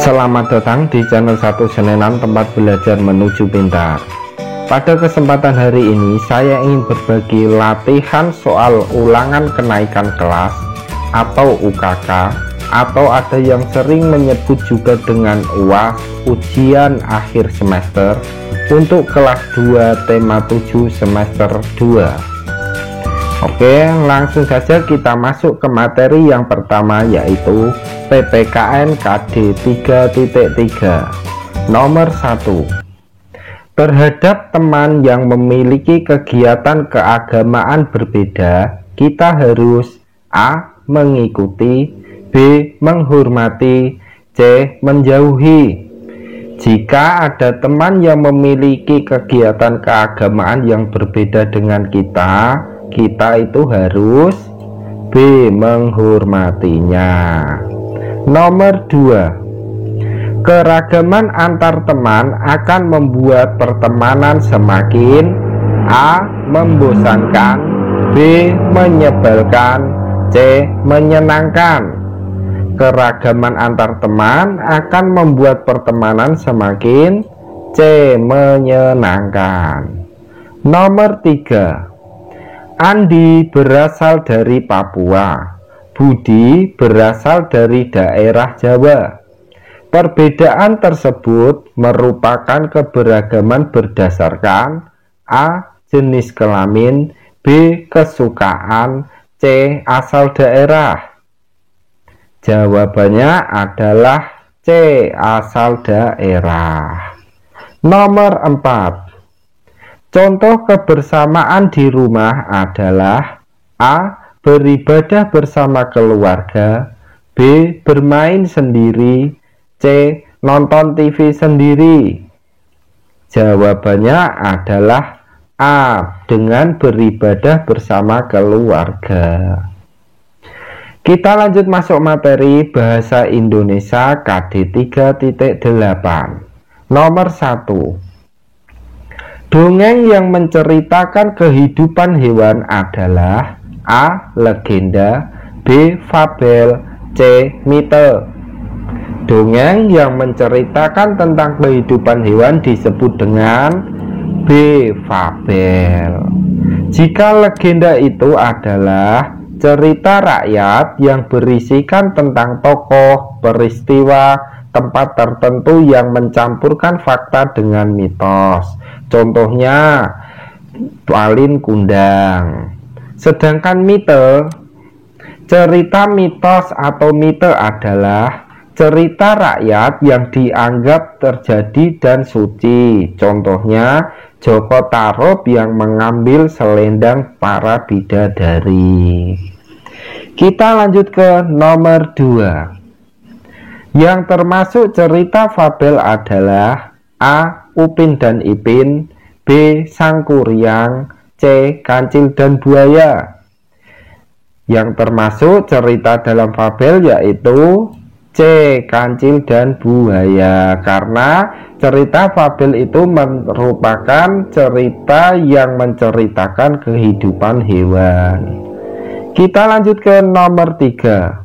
Selamat datang di channel 1 Senenan, tempat belajar menuju pintar. Pada kesempatan hari ini saya ingin berbagi latihan soal ulangan kenaikan kelas atau UKK, atau ada yang sering menyebut juga dengan UAS, ujian akhir semester, untuk kelas 2 tema 7 semester 2. Oke, langsung saja kita masuk ke materi yang pertama, yaitu PPKN KD 3.3. Nomor 1. Terhadap teman yang memiliki kegiatan keagamaan berbeda, kita harus A. Mengikuti, B. Menghormati, C. Menjauhi. Jika ada teman yang memiliki kegiatan keagamaan yang berbeda dengan kita itu harus B. Menghormatinya. Nomor 2. Keragaman antar teman akan membuat pertemanan semakin A. Membosankan, B. Menyebalkan, C. Menyenangkan. Keragaman antar teman akan membuat pertemanan semakin C. Menyenangkan. Nomor 3. Andi berasal dari Papua, Budi berasal dari daerah Jawa. Perbedaan tersebut merupakan keberagaman berdasarkan A. Jenis kelamin, B. Kesukaan, C. Asal daerah. Jawabannya adalah C. Asal daerah. Nomor 4. Contoh kebersamaan di rumah adalah A. Beribadah bersama keluarga, B. Bermain sendiri, C. Nonton TV sendiri. Jawabannya adalah A. Dengan beribadah bersama keluarga. Kita lanjut masuk materi Bahasa Indonesia KD 3.8. Nomor 1. Dongeng yang menceritakan kehidupan hewan adalah A. Legenda, B. Fabel, C. Mite. Dongeng yang menceritakan tentang kehidupan hewan disebut dengan B. Fabel. Jika legenda itu adalah cerita rakyat yang berisikan tentang tokoh, peristiwa, tempat tertentu yang mencampurkan fakta dengan mitos. Contohnya Palin Kundang. Sedangkan mite, cerita mitos atau mite adalah cerita rakyat yang dianggap terjadi dan suci. Contohnya Joko Tarub yang mengambil selendang para bidadari. Kita lanjut ke nomor 2. Yang termasuk cerita fabel adalah A. Upin dan Ipin, B. Sangkuriang, C. Kancil dan Buaya. Yang termasuk cerita dalam fabel yaitu C. Kancil dan Buaya, karena cerita fabel itu merupakan cerita yang menceritakan kehidupan hewan. Kita lanjut ke nomor 3.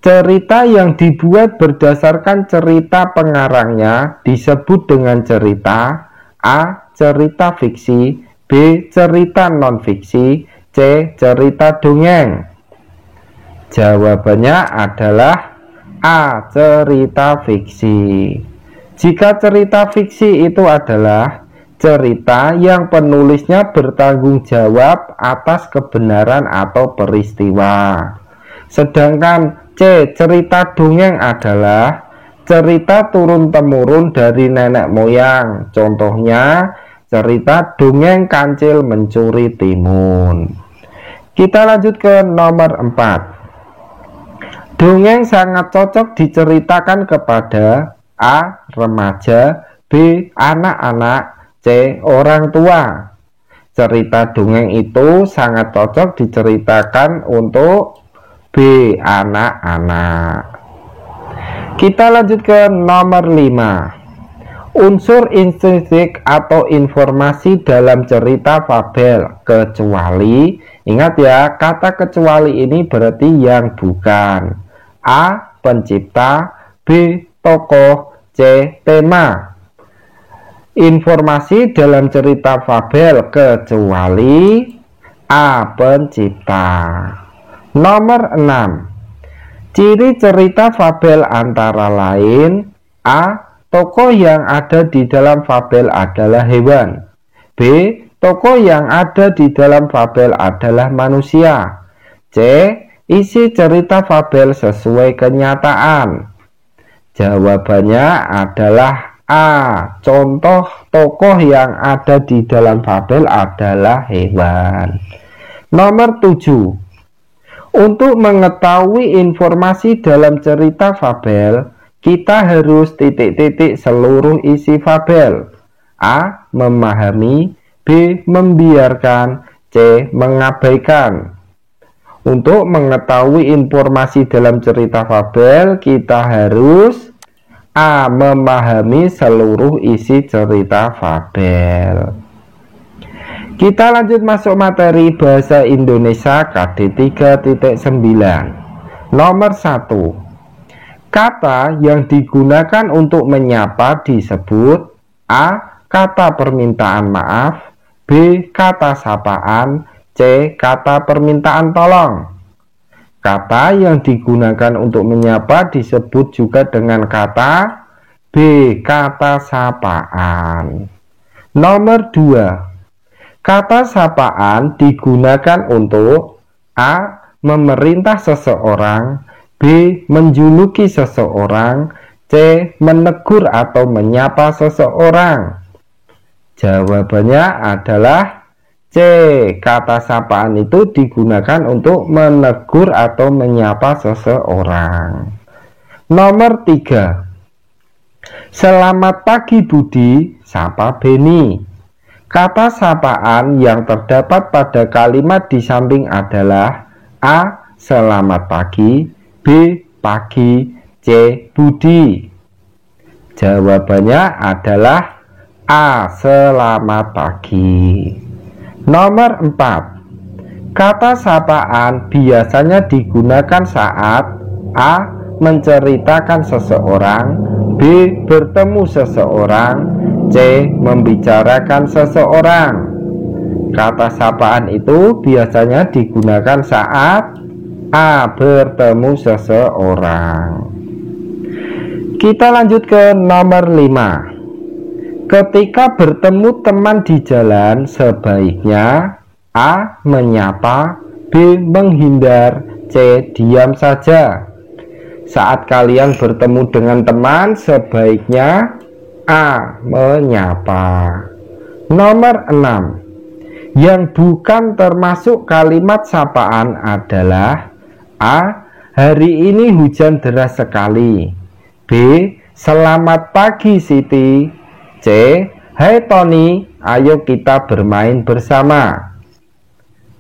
Cerita yang dibuat berdasarkan cerita pengarangnya disebut dengan cerita A. Cerita fiksi, B. Cerita non-fiksi, C. Cerita dongeng. Jawabannya adalah A. Cerita fiksi. Jika cerita fiksi itu adalah cerita yang penulisnya bertanggung jawab atas kebenaran atau peristiwa. Sedangkan C. Cerita dongeng adalah cerita turun-temurun dari nenek moyang. Contohnya cerita dongeng kancil mencuri timun. Kita lanjut ke nomor 4. Dongeng sangat cocok diceritakan kepada A. Remaja, B. Anak-anak, C. Orang tua. Cerita dongeng itu sangat cocok diceritakan untuk B. Anak-anak. Kita lanjut ke nomor 5. Unsur intrinsik atau informasi dalam cerita fabel kecuali. Ingat ya, kata kecuali ini berarti yang bukan. A. Pencipta, B. tokoh, C. tema. Informasi dalam cerita fabel kecuali A. pencipta. Nomor 6. Ciri cerita fabel antara lain: A. Tokoh yang ada di dalam fabel adalah hewan. B. Tokoh yang ada di dalam fabel adalah manusia. C. Isi cerita fabel sesuai kenyataan. Jawabannya adalah A. Contoh tokoh yang ada di dalam fabel adalah hewan. Nomor 7. Untuk mengetahui informasi dalam cerita fabel, kita harus titik-titik seluruh isi fabel. A. Memahami. B. Membiarkan. C. Mengabaikan. Untuk mengetahui informasi dalam cerita fabel, kita harus A. Memahami seluruh isi cerita fabel. Kita lanjut masuk materi Bahasa Indonesia KD 3.9. Nomor 1. Kata yang digunakan untuk menyapa disebut A. Kata permintaan maaf. B. Kata sapaan. C. Kata permintaan tolong. Kata yang digunakan untuk menyapa disebut juga dengan kata B. Kata sapaan. Nomor 2. Kata sapaan digunakan untuk A. Memerintah seseorang. B. Menjuluki seseorang. C. Menegur atau menyapa seseorang. Jawabannya adalah C. Kata sapaan itu digunakan untuk menegur atau menyapa seseorang. Nomor 3. Selamat pagi Budi, sapa Beni. Kata sapaan yang terdapat pada kalimat di samping adalah A. Selamat pagi. B. Pagi. C. Budi. Jawabannya adalah A. Selamat pagi. Nomor 4. Kata sapaan biasanya digunakan saat A. Menceritakan seseorang. B. Bertemu seseorang. C. Membicarakan seseorang. Kata sapaan itu biasanya digunakan saat A. Bertemu seseorang. Kita lanjut ke nomor 5. Ketika bertemu teman di jalan, sebaiknya A. Menyapa. B. Menghindar. C. Diam saja. Saat kalian bertemu dengan teman, sebaiknya A. Menyapa. Nomor 6. Yang bukan termasuk kalimat sapaan adalah A. Hari ini hujan deras sekali. B. Selamat pagi Siti. C. Hai Tony, ayo kita bermain bersama.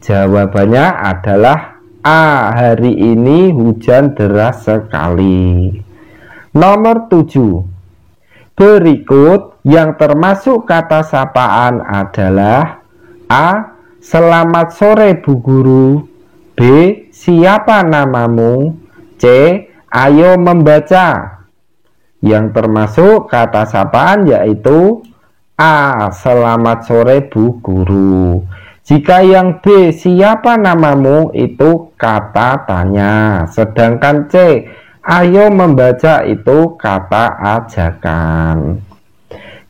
Jawabannya adalah A. Hari ini hujan deras sekali. Nomor 7. Berikut yang termasuk kata sapaan adalah A. Selamat sore Bu Guru. B. Siapa namamu. C. Ayo membaca. Yang termasuk kata sapaan yaitu A. Selamat sore Bu Guru. Jika yang B. Siapa namamu itu kata tanya. Sedangkan C. Ayo membaca itu kata ajakan.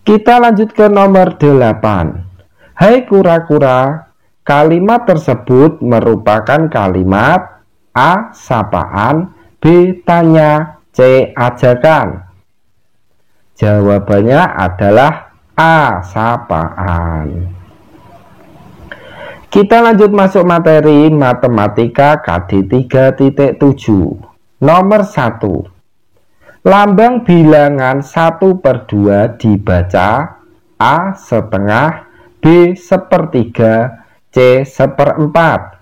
Kita lanjut ke nomor 8. Hai kura-kura. Kalimat tersebut merupakan kalimat A. Sapaan. B. Tanya. C. Ajakan. Jawabannya adalah A. Sapaan. Kita lanjut masuk materi Matematika KD 3.7. Nomor 1. Lambang bilangan 1/2 dibaca A. Setengah. B. Sepertiga. C. Seperempat.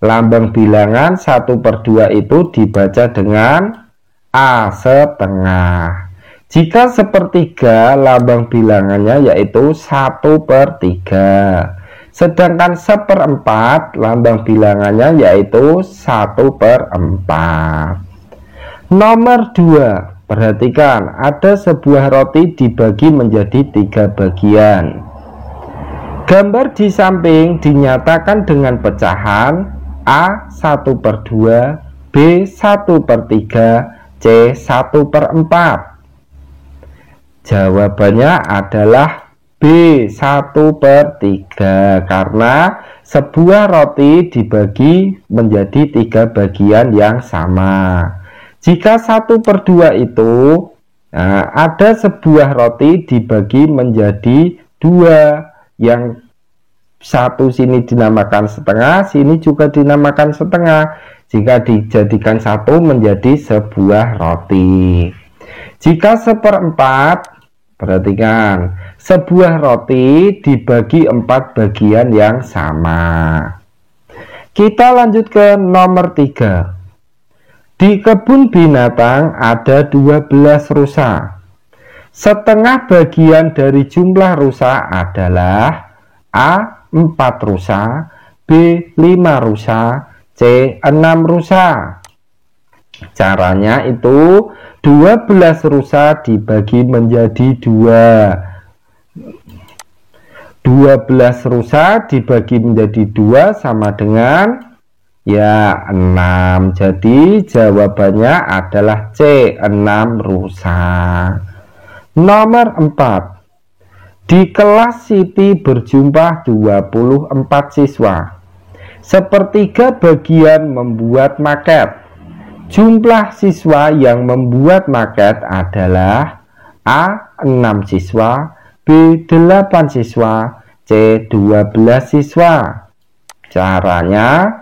Lambang bilangan 1/2 itu dibaca dengan A. Setengah. Jika sepertiga, lambang bilangannya yaitu 1/3. Sedangkan seperempat, lambang bilangannya yaitu 1/4. Nomor 2. Perhatikan, ada sebuah roti dibagi menjadi 3 bagian. Gambar di samping dinyatakan dengan pecahan A 1/2, B 1/3, C 1/4. Jawabannya adalah B 1/3, karena sebuah roti dibagi menjadi 3 bagian yang sama. Jika 1/2 itu ada sebuah roti dibagi menjadi 2, yang satu sini dinamakan setengah, sini juga dinamakan setengah. Jika dijadikan satu menjadi sebuah roti. Jika 1/4, perhatikan, sebuah roti dibagi 4 bagian yang sama. Kita lanjut ke nomor 3. Di kebun binatang ada 12 rusa. Setengah bagian dari jumlah rusa adalah A 4 rusa, B 5 rusa, C 6 rusa. Caranya itu 12 rusa dibagi menjadi 2. 12 rusa dibagi menjadi 2 sama dengan 6. Jadi jawabannya adalah C 6 rusa. Nomor 4. Di kelas Siti berjumlah 24 siswa. Sepertiga bagian membuat maket. Jumlah siswa yang membuat maket adalah A 6 siswa, B 8 siswa, C 12 siswa. Caranya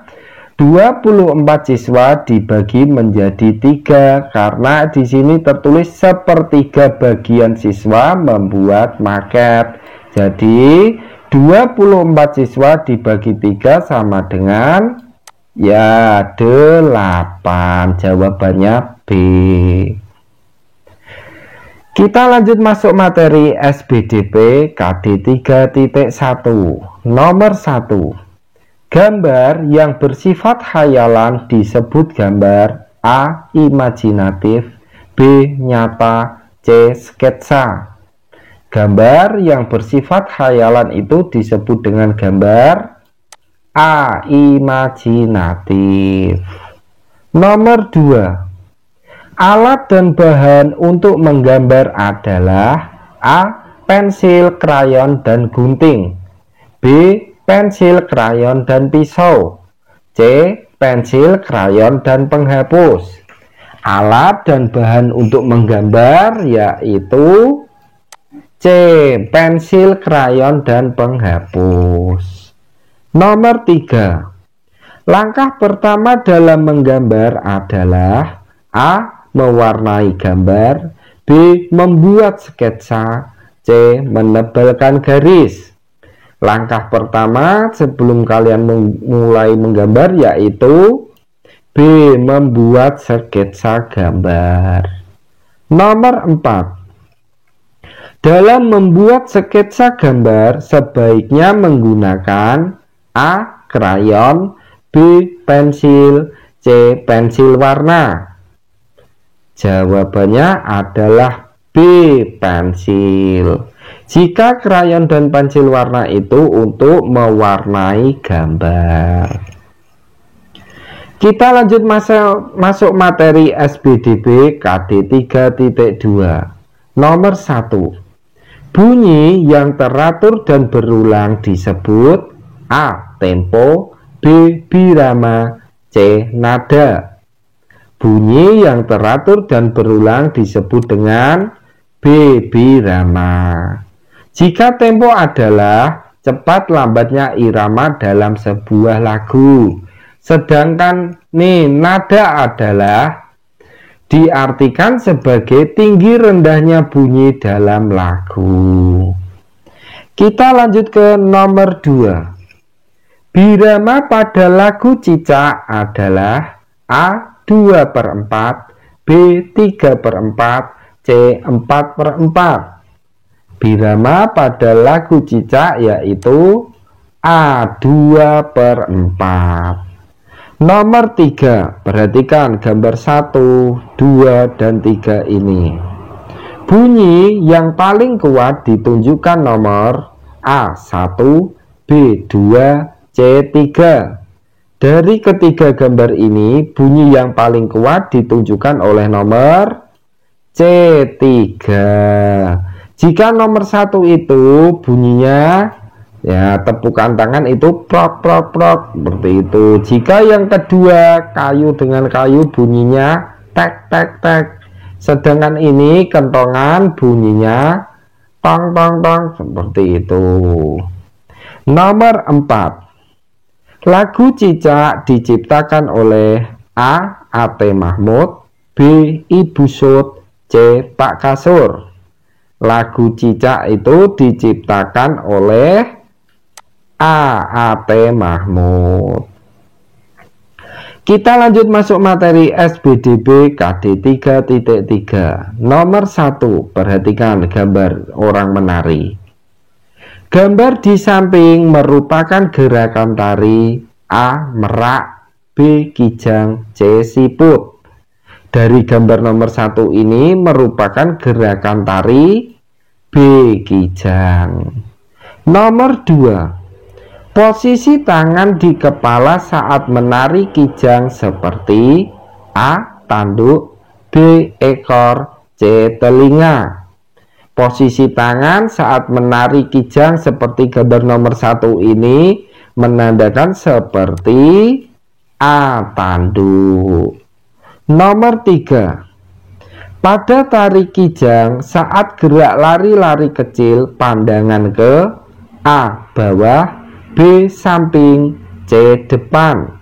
24 siswa dibagi menjadi 3, karena di sini tertulis sepertiga bagian siswa membuat maket. Jadi 24 siswa dibagi 3 sama dengan 8. Jawabannya B. Kita lanjut masuk materi SBDP KD 3.1. Nomor 1. Gambar yang bersifat khayalan disebut gambar A. Imajinatif, B. Nyata, C. Sketsa. Gambar yang bersifat khayalan itu disebut dengan gambar A. Imajinatif. Nomor 2. Alat dan bahan untuk menggambar adalah A. Pensil, krayon, dan gunting, B. Pensil, krayon, dan pisau, C. Pensil, krayon, dan penghapus. Alat dan bahan untuk menggambar yaitu C. Pensil, krayon, dan penghapus. Nomor 3. Langkah pertama dalam menggambar adalah A. Mewarnai gambar, B. Membuat sketsa, C. Menebalkan garis. Langkah pertama sebelum kalian mulai menggambar yaitu B. Membuat sketsa gambar. Nomor 4. Dalam membuat sketsa gambar sebaiknya menggunakan A. Krayon, B. Pensil, C. Pensil warna. Jawabannya adalah B. Pensil. Jika krayon dan pensil warna itu untuk mewarnai gambar. Kita lanjut masuk materi SBDP KD 3.2. Nomor 1. Bunyi yang teratur dan berulang disebut A. Tempo, B. Birama, C. Nada. Bunyi yang teratur dan berulang disebut dengan B. Birama. Jika tempo adalah cepat lambatnya irama dalam sebuah lagu, sedangkan nada adalah diartikan sebagai tinggi rendahnya bunyi dalam lagu. Kita lanjut ke nomor 2. Birama pada lagu Cicak adalah A. 2/4, B. 3/4, C. 4/4. Birama pada lagu Cicak yaitu A. 2/4. Nomor 3, perhatikan gambar 1, 2, dan 3 ini. Bunyi yang paling kuat ditunjukkan nomor A1, B2, C3. Dari ketiga gambar ini, bunyi yang paling kuat ditunjukkan oleh nomor C3. Jika nomor 1 itu bunyinya ya tepukan tangan itu prok prok prok seperti itu. Jika yang kedua kayu dengan kayu bunyinya tek tek tek. Sedangkan ini kentongan bunyinya tong tong tong seperti itu. Nomor 4. Lagu Cicak diciptakan oleh A. A.T. Mahmud, B. Ibu Sud, C. Pak Kasur. Lagu Cicak itu diciptakan oleh A. A.T. Mahmud. Kita lanjut masuk materi SBDB KD 3.3. Nomor 1, perhatikan gambar orang menari. Gambar di samping merupakan gerakan tari A. Merak, B. Kijang, C. Siput. Dari gambar nomor 1 ini merupakan gerakan tari B. Kijang. Nomor 2, posisi tangan di kepala saat menari kijang seperti A. Tanduk, B. Ekor, C. Telinga. Posisi tangan saat menari kijang seperti gambar nomor 1 ini menandakan seperti A. Tanduk. Nomor 3, pada tari kijang saat gerak lari-lari kecil pandangan ke A. Bawah, B. Samping, C. Depan.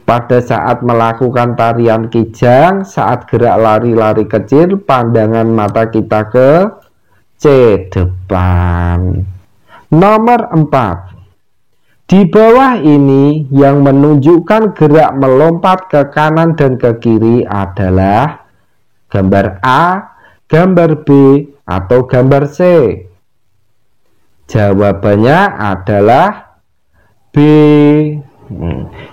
Pada saat melakukan tarian kijang, saat gerak lari-lari kecil, pandangan mata kita ke C. Depan. Nomor 4, di bawah ini yang menunjukkan gerak melompat ke kanan dan ke kiri adalah gambar A, gambar B, atau gambar C. Jawabannya adalah B.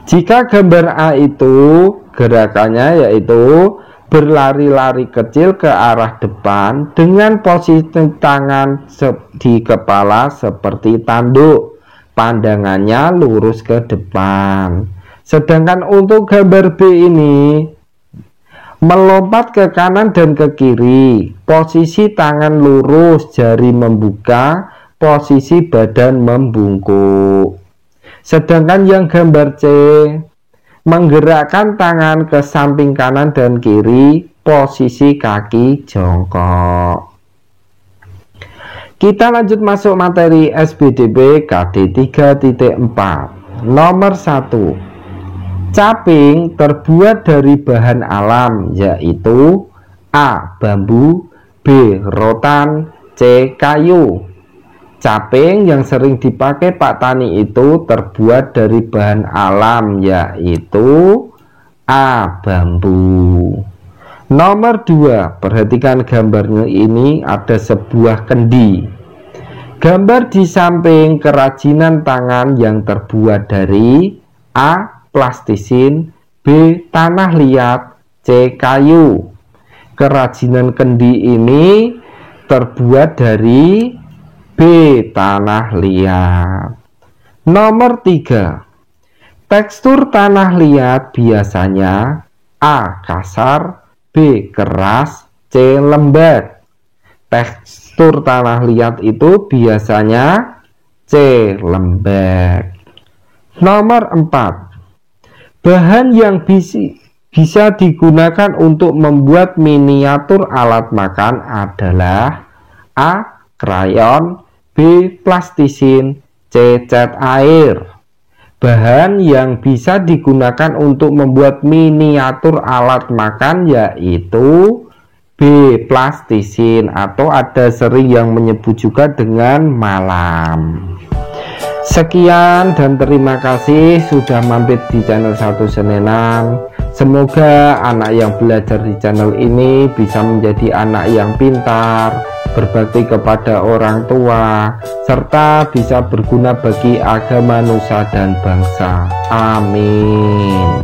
Jika gambar A itu gerakannya yaitu berlari-lari kecil ke arah depan dengan posisi tangan di kepala seperti tanduk, pandangannya lurus ke depan. Sedangkan untuk gambar B ini melompat ke kanan dan ke kiri, posisi tangan lurus, jari membuka, posisi badan membungkuk. Sedangkan yang gambar C menggerakkan tangan ke samping kanan dan kiri, posisi kaki jongkok. Kita lanjut masuk materi SBDB KD 3.4. Nomor 1, caping terbuat dari bahan alam yaitu A. Bambu, B. Rotan, C. Kayu. Caping yang sering dipakai Pak Tani itu terbuat dari bahan alam yaitu A. Bambu. Nomor 2, perhatikan gambarnya ini ada sebuah kendi. Gambar di samping kerajinan tangan yang terbuat dari A. Plastisin, B. Tanah liat, C. Kayu. Kerajinan kendi ini terbuat dari B. Tanah liat. Nomor 3, tekstur tanah liat biasanya A. Kasar, B. Keras, C. Lembek. Tekstur tanah liat itu biasanya C. Lembek. Nomor 4, bahan yang bisa digunakan untuk membuat miniatur alat makan adalah A. Krayon, B. Plastisin, C. Cat air. Bahan yang bisa digunakan untuk membuat miniatur alat makan yaitu B. Plastisin, atau ada sering yang menyebut juga dengan malam. Sekian dan terima kasih sudah mampir di channel Satu Senenan. Semoga anak yang belajar di channel ini bisa menjadi anak yang pintar, berbakti kepada orang tua, serta bisa berguna bagi agama, nusa, dan bangsa. Amin.